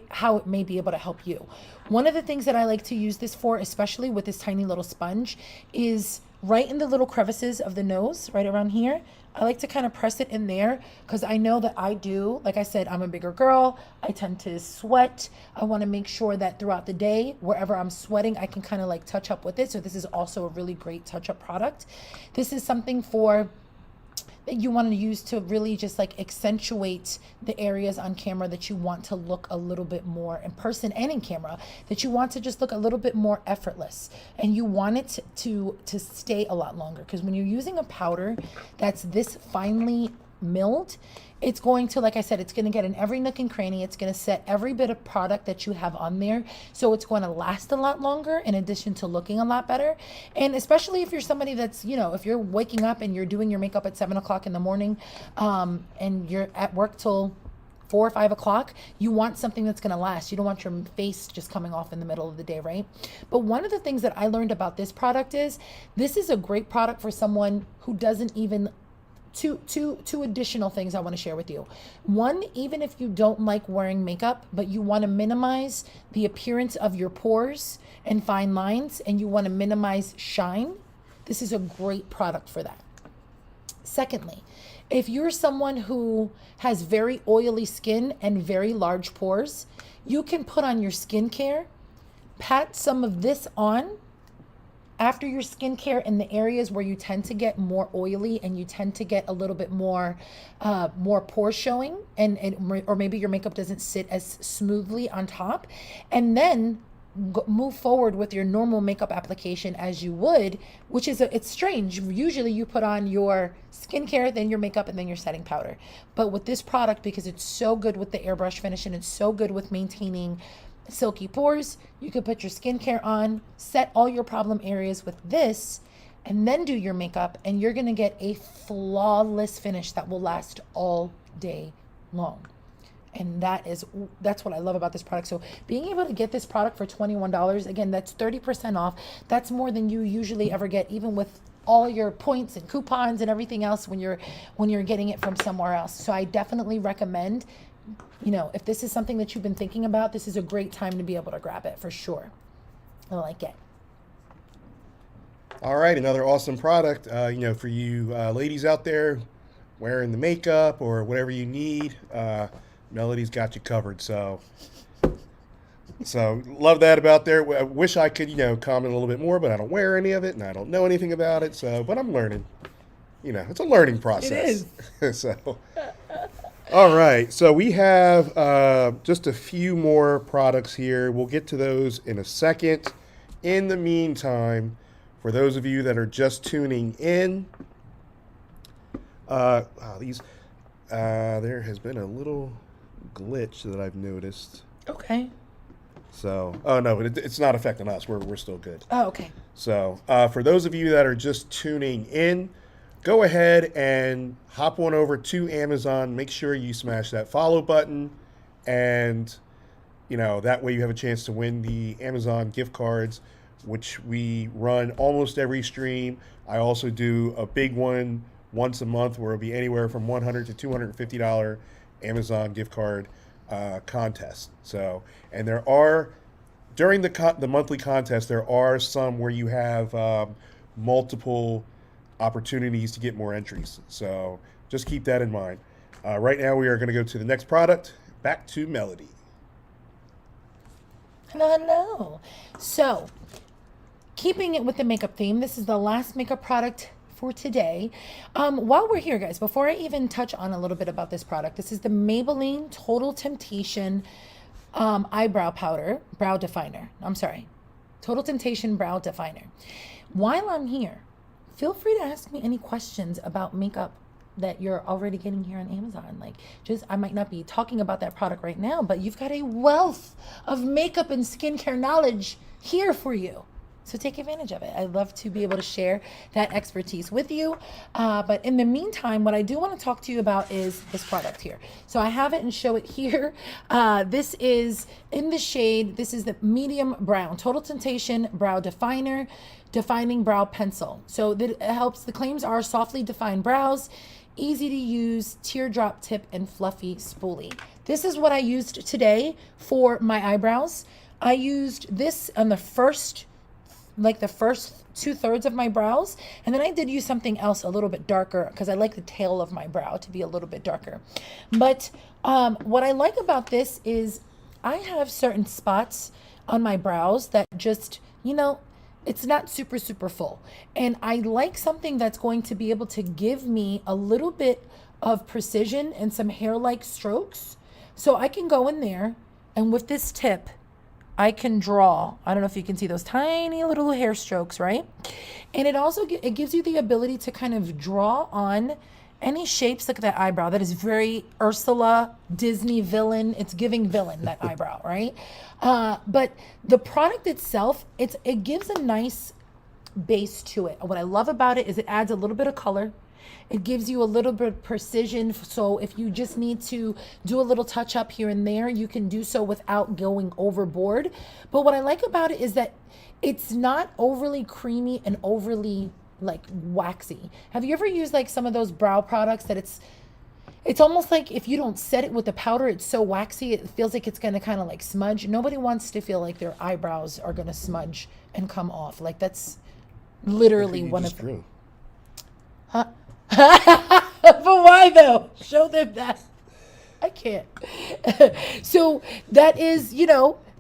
how it may be able to help you. One of the things that I like to use this for, especially with this tiny little sponge, is right in the little crevices of the nose, right around here. I like to kind of press it in there because I know that I do, like I said, I'm a bigger girl. I tend to sweat. I want to make sure that throughout the day, wherever I'm sweating, I can kind of like touch up with it. So this is also a really great touch-up product. This is something that you want to use to really just like accentuate the areas on camera that you want to look a little bit more in person and in camera, that you want to just look a little bit more effortless, and you want it to stay a lot longer, because when you're using a powder that's this finely milled, it's going to, like I said, it's going to get in every nook and cranny. It's going to set every bit of product that you have on there. So it's going to last a lot longer in addition to looking a lot better. And especially if you're somebody that's, if you're waking up and you're doing your makeup at 7 o'clock in the morning, and you're at work till 4 or 5 o'clock, you want something that's going to last. You don't want your face just coming off in the middle of the day, right? But one of the things that I learned about this product is this is a great product for someone who doesn't even two additional things I want to share with you. One, even if you don't like wearing makeup, but you want to minimize the appearance of your pores and fine lines, and you want to minimize shine, this is a great product for that. Secondly, if you're someone who has very oily skin and very large pores, you can put on your skincare, pat some of this on after your skincare in the areas where you tend to get more oily and you tend to get a little bit more pores showing, or maybe your makeup doesn't sit as smoothly on top, and then move forward with your normal makeup application as you would, which is it's strange. Usually you put on your skincare, then your makeup, and then your setting powder. But with this product, because it's so good with the airbrush finish and it's so good with maintaining silky pores, you could put your skincare on, set all your problem areas with this, and then do your makeup, and you're going to get a flawless finish that will last all day long. And that's what I love about this product. So being able to get this product for $21, again, that's 30% off. That's more than you usually ever get, even with all your points and coupons and everything else when you're getting it from somewhere else. So I definitely recommend, if this is something that you've been thinking about, this is a great time to be able to grab it for sure. I like it. All right, another awesome product. For you ladies out there wearing the makeup or whatever you need, Melody's got you covered. So love that about there. I wish I could, comment a little bit more, but I don't wear any of it and I don't know anything about it. But I'm learning. It's a learning process. It is. All right. So we have just a few more products here. We'll get to those in a second. In the meantime, for those of you that are just tuning in, there has been a little glitch that I've noticed. Okay. So, no, but it's not affecting us. We're still good. Oh, okay. So, for those of you that are just tuning in, go ahead and hop on over to Amazon. Make sure you smash that follow button, and that way you have a chance to win the Amazon gift cards, which we run almost every stream. I also do a big one once a month where it'll be anywhere from $100 to $250 Amazon gift card contest. So, and there are, during the monthly contest, there are some where you have multiple opportunities to get more entries. So just keep that in mind. Right now we are going to go to the next product. Back to Melody. Hello. So, keeping it with the makeup theme, this is the last makeup product for today. While we're here, guys, before I even touch on a little bit about this product, this is the Maybelline Total Temptation eyebrow powder, brow definer. I'm sorry, Total Temptation brow definer. While I'm here, feel free to ask me any questions about makeup that you're already getting here on Amazon. Like, just, I might not be talking about that product right now, but you've got a wealth of makeup and skincare knowledge here for you. So take advantage of it. I'd love to be able to share that expertise with you. But in the meantime, what I do want to talk to you about is this product here. So I have it and show it here. This is in the shade, this is the medium brown, Total Temptation Brow Definer, Defining Brow Pencil. So that it helps, the claims are softly defined brows, easy to use, teardrop tip, and fluffy spoolie. This is what I used today for my eyebrows. I used this on the first 2/3 of my brows, and then I did use something else a little bit darker because I like the tail of my brow to be a little bit darker. But what I like about this is I have certain spots on my brows that just, it's not super full, and I like something that's going to be able to give me a little bit of precision and some hair-like strokes. So I can go in there, and with this tip I can draw. I don't know if you can see those tiny little hair strokes, right? And it also it gives you the ability to kind of draw on any shapes. Look at that eyebrow. That is very Ursula, Disney villain. It's giving villain, that eyebrow, right? But the product itself, it gives a nice base to it. What I love about it is it adds a little bit of color. It gives you a little bit of precision. So if you just need to do a little touch up here and there, you can do so without going overboard. But what I like about it is that it's not overly creamy and overly like waxy. Have you ever used like some of those brow products that it's almost like if you don't set it with the powder, it's so waxy, it feels like it's going to kind of like smudge. Nobody wants to feel like their eyebrows are going to smudge and come off. Like that's literally one of them. Huh? But why though? Show them that. I can't. So that is,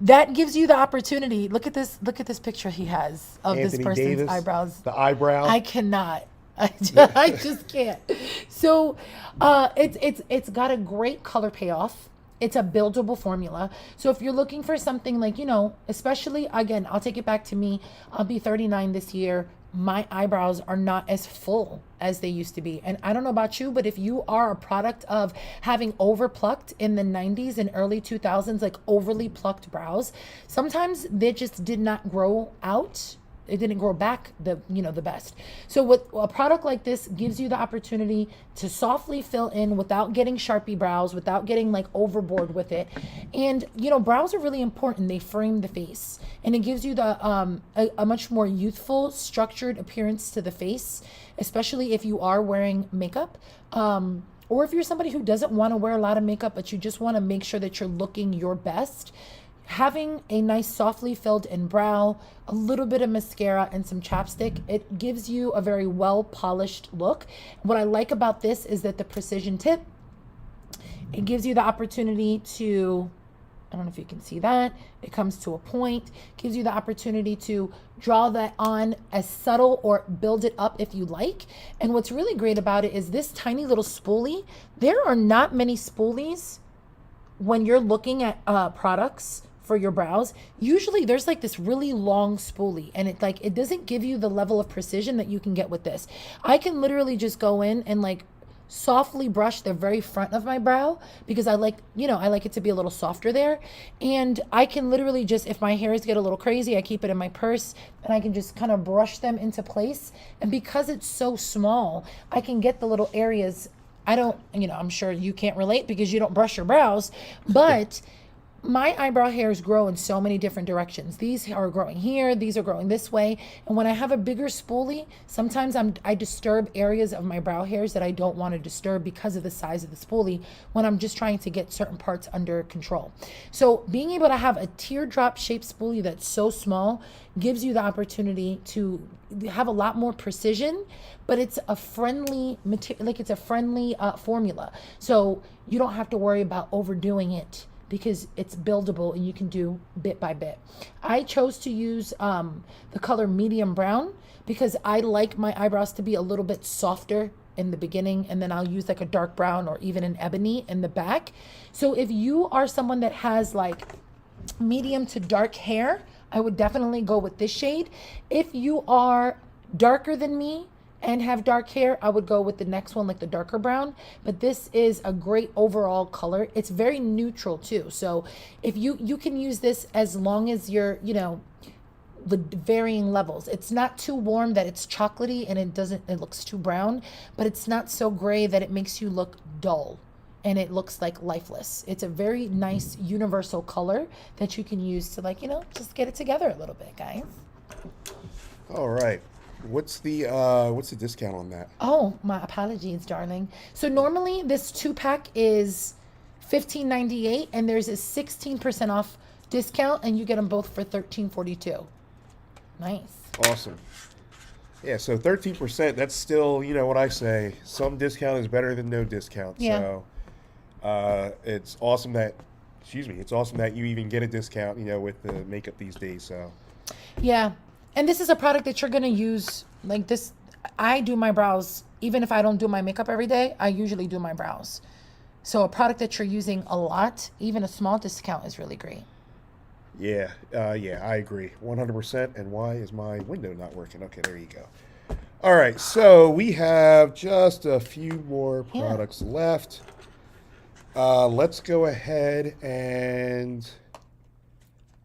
that gives you the opportunity. Look at this picture he has of Anthony this person's Davis, eyebrows. the eyebrow. I cannot. I just can't. So it's got a great color payoff. It's a buildable formula. So if you're looking for something like, especially, again, I'll take it back to me. I'll be 39 this year. My eyebrows are not as full as they used to be. And I don't know about you, but if you are a product of having over plucked in the 90s and early 2000s, like overly plucked brows, sometimes they just did not grow out. It didn't grow back the best. So what a product like this gives you the opportunity to softly fill in without getting Sharpie brows, without getting like overboard with it. And brows are really important. They frame the face, and it gives you the a much more youthful, structured appearance to the face, especially if you are wearing makeup. Or if you're somebody who doesn't want to wear a lot of makeup, but you just want to make sure that you're looking your best. Having a nice softly filled in brow, a little bit of mascara, and some chapstick, it gives you a very well polished look. What I like about this is that the precision tip, it gives you the opportunity to, I don't know if you can see that, it comes to a point, gives you the opportunity to draw that on as subtle or build it up if you like. And what's really great about it is this tiny little spoolie. There are not many spoolies when you're looking at products for your brows. Usually there's like this really long spoolie, and it doesn't give you the level of precision that you can get with this. I can literally just go in and like softly brush the very front of my brow because I like it to be a little softer there. And I can literally just, if my hairs get a little crazy, I keep it in my purse and I can just kind of brush them into place. And because it's so small, I can get the little areas. I'm sure you can't relate because you don't brush your brows, but my eyebrow hairs grow in so many different directions. These are growing here, these are growing this way. And when I have a bigger spoolie, sometimes I disturb areas of my brow hairs that I don't want to disturb because of the size of the spoolie when I'm just trying to get certain parts under control. So being able to have a teardrop shaped spoolie that's so small gives you the opportunity to have a lot more precision, but it's a friendly material, like it's a friendly formula. So you don't have to worry about overdoing it, because it's buildable and you can do bit by bit. I chose to use the color medium brown because I like my eyebrows to be a little bit softer in the beginning, and then I'll use like a dark brown or even an ebony in the back. So if you are someone that has like medium to dark hair, I would definitely go with this shade. If you are darker than me and have dark hair, I would go with the next one, like the darker brown. But this is a great overall color. It's very neutral too. So if you can use this as long as you're, the varying levels. It's not too warm that it's chocolatey and it looks too brown, but it's not so gray that it makes you look dull and it looks like lifeless. It's a very nice universal color that you can use to just get it together a little bit, guys. All right. What's the discount on that? Oh, my apologies, darling. So normally this 2-pack is $15.98 and there's a 16% off discount and you get them both for $13.42. Nice. Awesome. Yeah, so 13%, that's still, what I say, some discount is better than no discount. Yeah. So it's awesome that you even get a discount, with the makeup these days. So yeah. And this is a product that you're going to use like this. I do my brows, even if I don't do my makeup every day, I usually do my brows. So a product that you're using a lot, even a small discount is really great. yeah, I agree 100%. And why is my window not working? Okay, there you go. All right, so we have just a few more products left. Let's go ahead and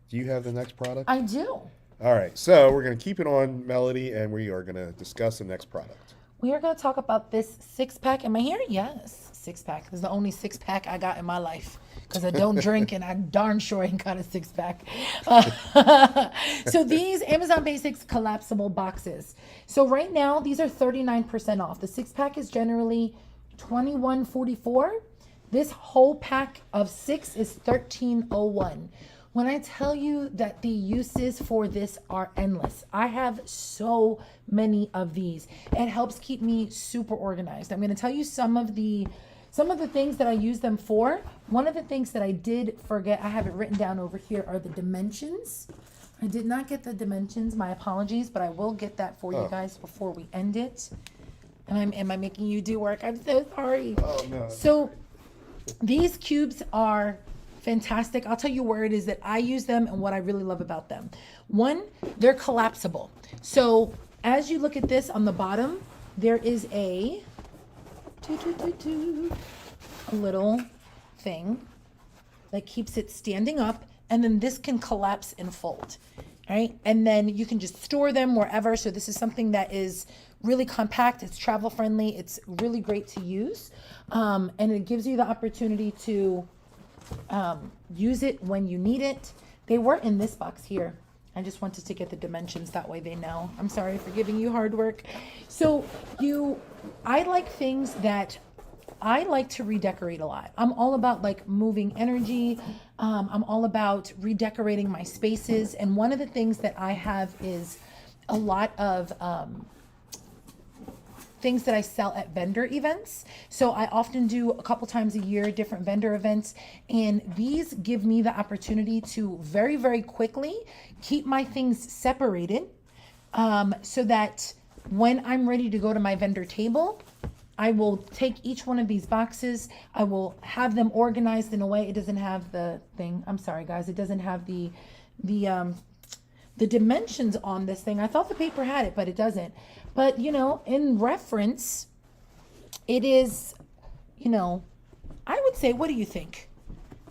do you have the next product? I do. All right, so we're going to keep it on Melody, and we are going to discuss the next product. We are going to talk about this 6-pack. Am I here? Yes, 6-pack. This is the only 6-pack I got in my life because I don't drink and I darn sure ain't got a 6-pack. So these Amazon Basics collapsible boxes. So right now, these are 39% off. The 6-pack is generally $21.44. This whole pack of 6 is $13.01. When I tell you that the uses for this are endless, I have so many of these. It helps keep me super organized. I'm going to tell you some of the things that I use them for. One of the things that I did forget, I have it written down over here, are the dimensions. I did not get the dimensions. My apologies, but I will get that for you guys before we end it. Am I making you do work? I'm so sorry. Oh, no. So these cubes are fantastic. I'll tell you where it is that I use them and what I really love about them. One, they're collapsible. So as you look at this on the bottom, there is a little thing that keeps it standing up, and then this can collapse and fold, right? And then you can just store them wherever. So this is something that is really compact. It's travel friendly. It's really great to use. And it gives you the opportunity to use it when you need it. They were in this box here. I just wanted to get the dimensions, that way they know. I'm sorry for giving you hard work. So I like things that I like to redecorate a lot. I'm all about like moving energy. I'm all about redecorating my spaces. And one of the things that I have is a lot of things that I sell at vendor events. So I often do a couple times a year different vendor events, and these give me the opportunity to very, very quickly keep my things separated, so that when I'm ready to go to my vendor table, I will take each one of these boxes. I will have them organized in a way. It doesn't have the thing. I'm sorry, guys. It doesn't have the dimensions on this thing. I thought the paper had it, but it doesn't. But, in reference, it is, I would say, what do you think?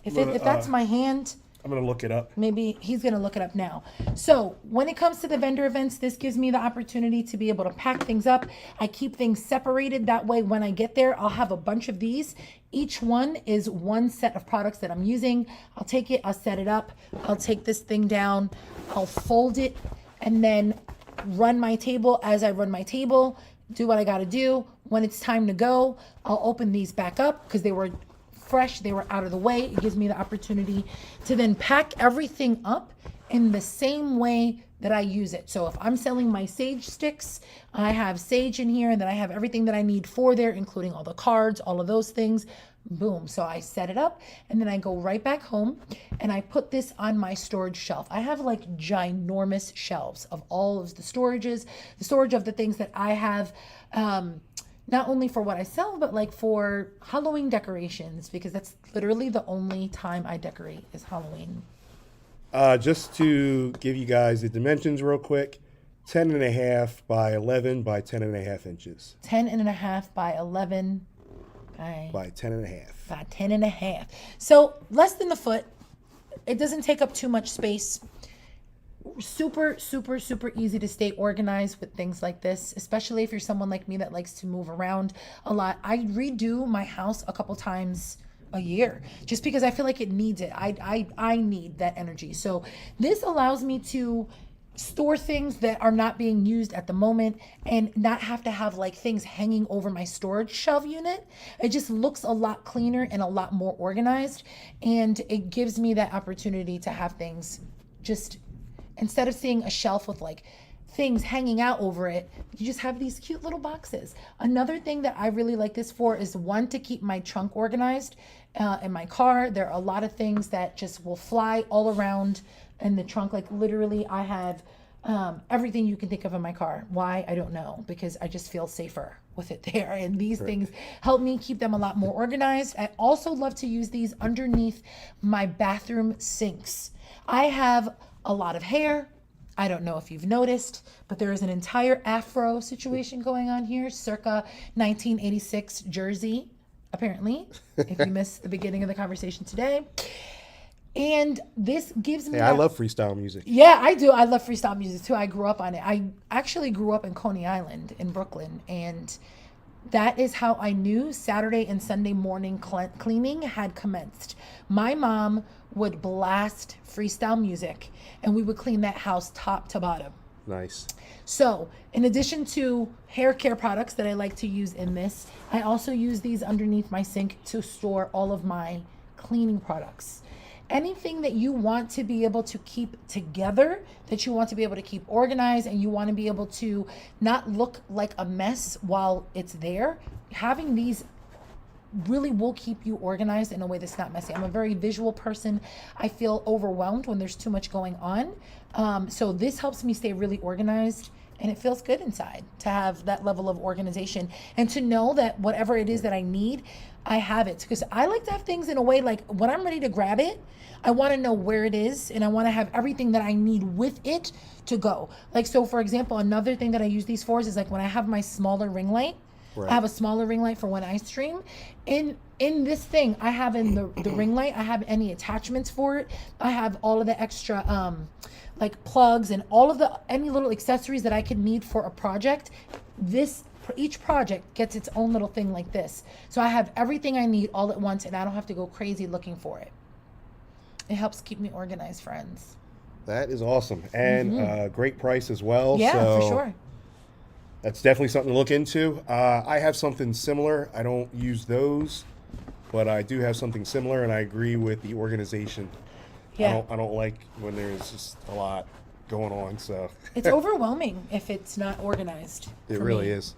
If that's my hand, I'm going to look it up. Maybe he's going to look it up now. So when it comes to the vendor events, this gives me the opportunity to be able to pack things up. I keep things separated. That way, when I get there, I'll have a bunch of these. Each one is one set of products that I'm using. I'll take it, I'll set it up. I'll take this thing down, I'll fold it, and then run my table. As I run my table, do what I got to do. When it's time to go, I'll open these back up because they were fresh, they were out of the way. It gives me the opportunity to then pack everything up in the same way that I use it. So if I'm selling my sage sticks, I have sage in here, and then I have everything that I need for there, including all the cards, all of those things. Boom. So I set it up, and then I go right back home and I put this on my storage shelf. I have like ginormous shelves of all of the storages, the storage of the things that I have, not only for what I sell, but like for Halloween decorations, because that's literally the only time I decorate is Halloween. Just to give you guys the dimensions real quick, 10.5 by 11 by 10.5 inches. 10.5 by 11 by 10.5. By 10.5. So less than a foot. It doesn't take up too much space. Super, super, super easy to stay organized with things like this, especially if you're someone like me that likes to move around a lot. I redo my house a couple times a year just because I feel like it needs it. I need that energy. So this allows me to store things that are not being used at the moment and not have to have like things hanging over my storage shelf unit. It just looks a lot cleaner and a lot more organized, and it gives me that opportunity to have things just, instead of seeing a shelf with like things hanging out over it, you just have these cute little boxes. Another thing that I really like this for is, one, to keep my trunk organized in my car. There are a lot of things that just will fly all around in the trunk. Like literally I have everything you can think of in my car. Why? I don't know, because I just feel safer with it there. And these things help me keep them a lot more organized. I also love to use these underneath my bathroom sinks. I have a lot of hair. I don't know if you've noticed, but there is an entire afro situation going on here, circa 1986 Jersey, apparently, if you missed the beginning of the conversation today. And this gives me... Yeah, I love freestyle music. Yeah, I do. I love freestyle music too. I grew up on it. I actually grew up in Coney Island in Brooklyn, and that is how I knew Saturday and Sunday morning cleaning had commenced. My mom would blast freestyle music, and we would clean that house top to bottom. Nice. So, in addition to hair care products that I like to use in this, I also use these underneath my sink to store all of my cleaning products. Anything that you want to be able to keep together, that you want to be able to keep organized, and you want to be able to not look like a mess while it's there, having these really will keep you organized in a way that's not messy. I'm a very visual person. I feel overwhelmed when there's too much going on. So this helps me stay really organized, and it feels good inside to have that level of organization and to know that whatever it is that I need, I have it. Because I like to have things in a way like when I'm ready to grab it, I want to know where it is, and I want to have everything that I need with it to go. Like, so for example, another thing that I use these for is like when I have my smaller ring light. Right. I have a smaller ring light for when I stream. In this thing, I have in the ring light, I have any attachments for it. I have all of the extra like plugs and all of any little accessories that I could need for a project. Each project gets its own little thing like this. So I have everything I need all at once, and I don't have to go crazy looking for it. It helps keep me organized, friends. That is awesome. And great price as well. Yeah, so for sure. That's definitely something to look into. I have something similar. I don't use those, but I do have something similar, and I agree with the organization. Yeah. I don't like when there's just a lot going on. So it's overwhelming if it's not organized. It really is.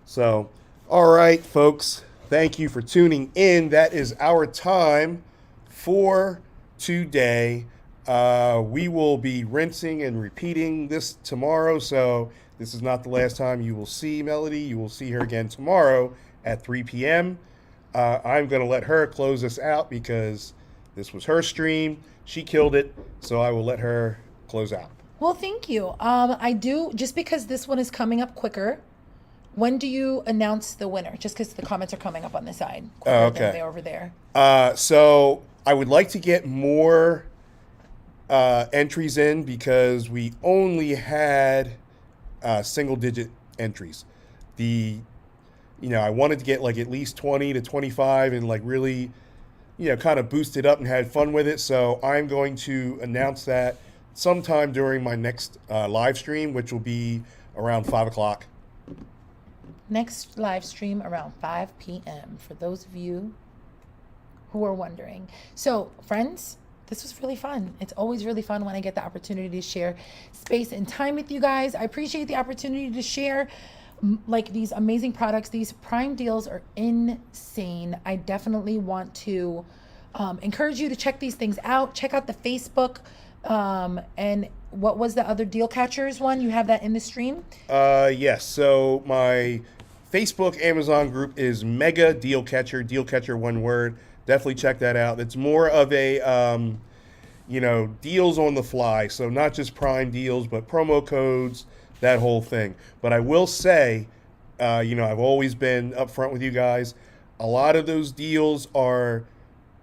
So, all right, folks, thank you for tuning in. That is our time for today. We will be rinsing and repeating this tomorrow, so this is not the last time you will see Melody. You will see her again tomorrow at 3 p.m. I'm going to let her close us out because this was her stream. She killed it, so I will let her close out. Well, thank you. I do, just because this one is coming up quicker, when do you announce the winner? Just because the comments are coming up on the side quicker than they over there. So I would like to get more entries in because we only had single digit entries. I wanted to get like at least 20 to 25 and like really, kind of boost it up and had fun with it. So I'm going to announce that sometime during my next live stream, which will be around 5 o'clock. Next live stream around 5 p.m. for those of you who are wondering. So, friends, this was really fun. It's always really fun when I get the opportunity to share space and time with you guys. I appreciate the opportunity to share like these amazing products. These Prime deals are insane. I definitely want to encourage you to check these things out. Check out the Facebook and what was the other Deal Catchers one? You have that in the stream? Yes. So my Facebook Amazon group is Mega Deal Catcher, one word. Definitely check that out. It's more of a, deals on the fly. So not just Prime deals, but promo codes, that whole thing. But I will say, I've always been upfront with you guys. A lot of those deals are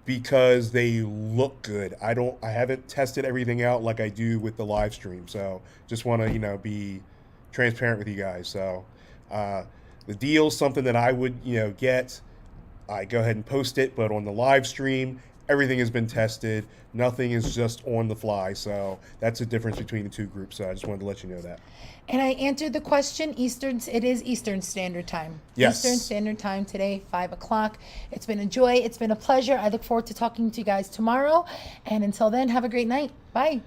because they look good. I haven't tested everything out like I do with the live stream. So just want to, be transparent with you guys. So the deal's something that I would, get. I go ahead and post it, but on the live stream, everything has been tested. Nothing is just on the fly. So that's the difference between the two groups. So I just wanted to let you know that. And I answered the question, it is Eastern Standard Time. Yes. Eastern Standard Time today, 5 o'clock. It's been a joy. It's been a pleasure. I look forward to talking to you guys tomorrow. And until then, have a great night. Bye.